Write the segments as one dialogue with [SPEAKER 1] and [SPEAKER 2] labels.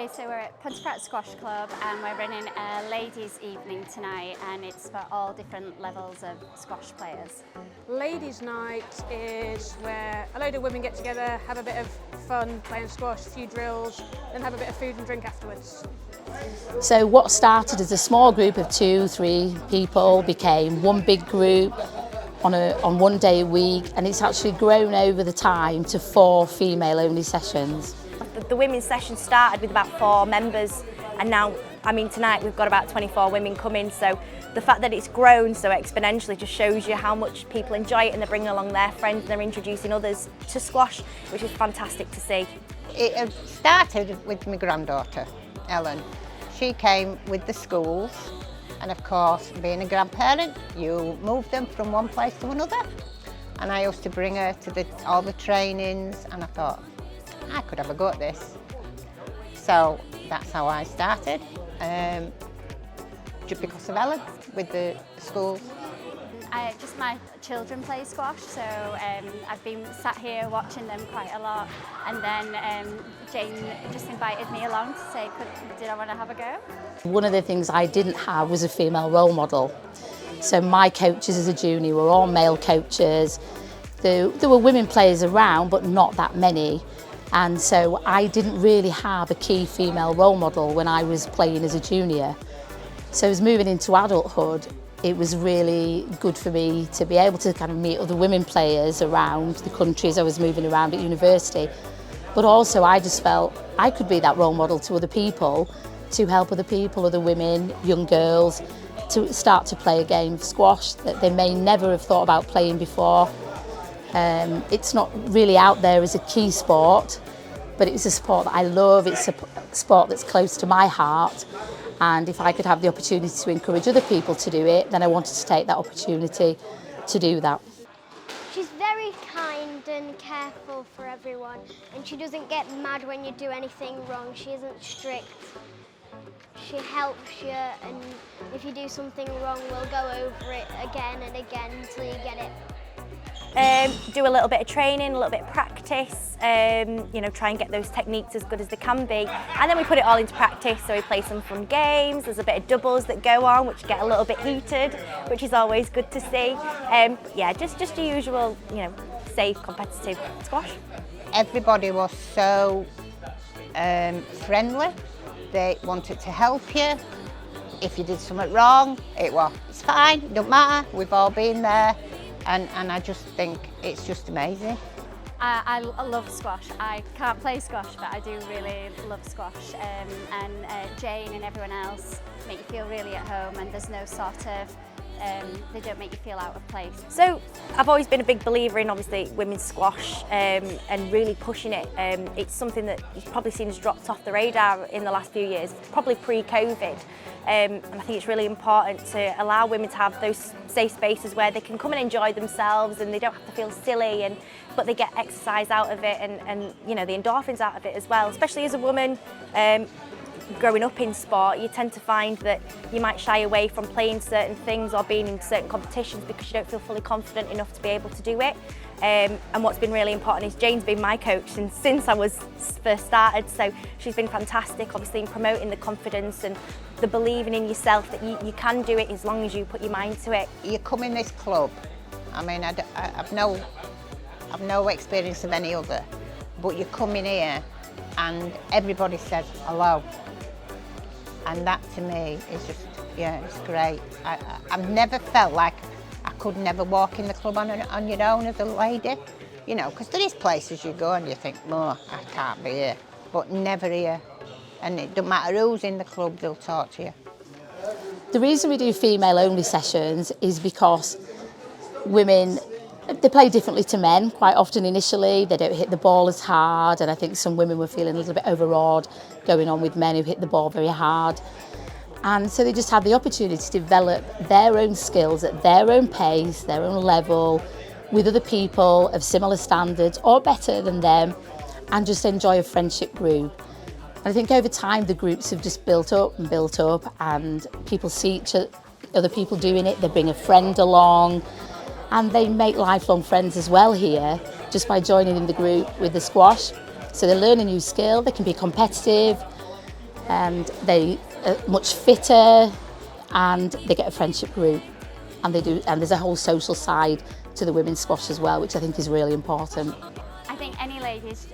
[SPEAKER 1] Hi, so we're at Pontefract Squash Club and we're running a ladies' evening tonight, and it's for all different levels of squash players.
[SPEAKER 2] Ladies' night is where a load of women get together, have a bit of fun playing squash, a few drills, then have a bit of food and drink afterwards.
[SPEAKER 3] So what started as a small group of 2-3 people became one big group on one day a week, and it's actually grown over the time to 4 female-only sessions.
[SPEAKER 4] The women's session started with about 4 members, and now, tonight we've got about 24 women coming, so the fact that it's grown so exponentially just shows you how much people enjoy it, and they're bringing along their friends and they're introducing others to squash, which is fantastic to see.
[SPEAKER 5] It started with my granddaughter, Ellen. She came with the schools, and of course, being a grandparent, you move them from one place to another. And I used to bring her to all the trainings, and I thought, I could have a go at this. So that's how I started, just because of Ellen with the schools.
[SPEAKER 1] Just my children play squash, so I've been sat here watching them quite a lot, and then Jane just invited me along to say, did I want to have a go?
[SPEAKER 3] One of the things I didn't have was a female role model. So my coaches as a junior were all male coaches. There were women players around, but not that many. And so I didn't really have a key female role model when I was playing as a junior. So as moving into adulthood, it was really good for me to be able to kind of meet other women players around the country as I was moving around at university. But also I just felt I could be that role model to other people, to help other people, other women, young girls, to start to play a game of squash that they may never have thought about playing before. It's not really out there as a key sport, but it's a sport that I love. It's a sport that's close to my heart, and if I could have the opportunity to encourage other people to do it, then I wanted to take that opportunity to do that.
[SPEAKER 6] She's very kind and careful for everyone, and she doesn't get mad when you do anything wrong. She isn't strict. She helps you, and if you do something wrong, we'll go over it again and again until you get it.
[SPEAKER 4] Do a little bit of training, a little bit of practice, try and get those techniques as good as they can be, and then we put it all into practice. So we play some fun games, there's a bit of doubles that go on which get a little bit heated, which is always good to see. Yeah, just your usual, safe, competitive squash.
[SPEAKER 5] Everybody was so friendly. They wanted to help you. If you did something wrong, it's fine, don't matter, we've all been there. And I just think it's just amazing.
[SPEAKER 1] I love squash. I can't play squash, but I do really love squash. And Jane and everyone else make you feel really at home, and there's no sort of, they don't make you feel out of place.
[SPEAKER 4] So I've always been a big believer in obviously women's squash and really pushing it. It's something that you've probably seen has dropped off the radar in the last few years, probably pre-COVID. And I think it's really important to allow women to have those safe spaces where they can come and enjoy themselves, and they don't have to feel silly, but they get exercise out of it and the endorphins out of it as well. Especially as a woman, growing up in sport, you tend to find that you might shy away from playing certain things or being in certain competitions because you don't feel fully confident enough to be able to do it. And what's been really important is Jane's been my coach since I was first started, so she's been fantastic, obviously, in promoting the confidence and the believing in yourself that you can do it as long as you put your mind to it.
[SPEAKER 5] You come in this club, I've no experience of any other, but you come in here and everybody says hello, and that to me is just, it's great. I've never felt like I could never walk in the club on your own as a lady, because there is places you go and you think, oh, I can't be here, but never here. And it doesn't matter who's in the club, they'll talk to you.
[SPEAKER 3] The reason we do female-only sessions is because women, they play differently to men quite often initially. They don't hit the ball as hard, and I think some women were feeling a little bit overawed going on with men who hit the ball very hard. And so they just had the opportunity to develop their own skills at their own pace, their own level, with other people of similar standards or better than them, and just enjoy a friendship group. And I think over time the groups have just built up, and people see other people doing it, they bring a friend along, and they make lifelong friends as well here just by joining in the group with the squash. So they learn a new skill, they can be competitive, and they are much fitter, and they get a friendship group, and there's a whole social side to the women's squash as well, which I think is really important.
[SPEAKER 1] I think any ladies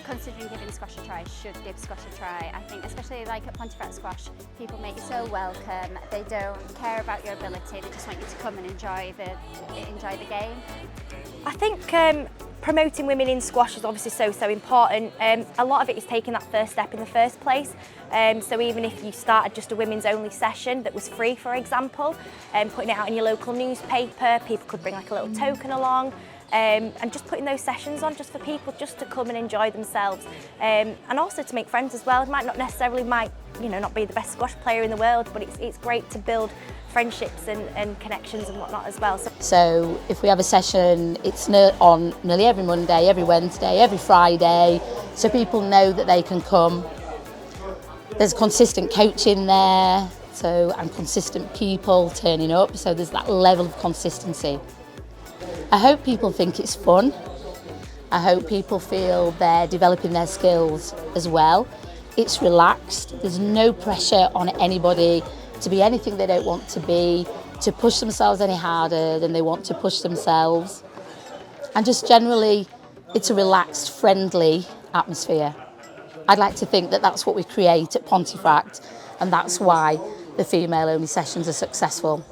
[SPEAKER 1] considering giving squash a try should give squash a try. I think especially like at Pontefract Squash, people make you so welcome. They don't care about your ability, they just want you to come and enjoy the game.
[SPEAKER 4] I think promoting women in squash is obviously so important. A lot of it is taking that first step in the first place. So even if you started just a women's only session that was free, for example, putting it out in your local newspaper, people could bring like a little token along. And just putting those sessions on just for people just to come and enjoy themselves, and also to make friends as well. It might not necessarily not be the best squash player in the world, but it's great to build friendships and connections and whatnot as well.
[SPEAKER 3] So if we have a session, it's on nearly every Monday, every Wednesday, every Friday, so people know that they can come. There's consistent coaching there, and consistent people turning up, so there's that level of consistency. I hope people think it's fun. I hope people feel they're developing their skills as well. It's relaxed. There's no pressure on anybody to be anything they don't want to be, to push themselves any harder than they want to push themselves. And just generally, it's a relaxed, friendly atmosphere. I'd like to think that that's what we create at Pontefract, and that's why the female-only sessions are successful.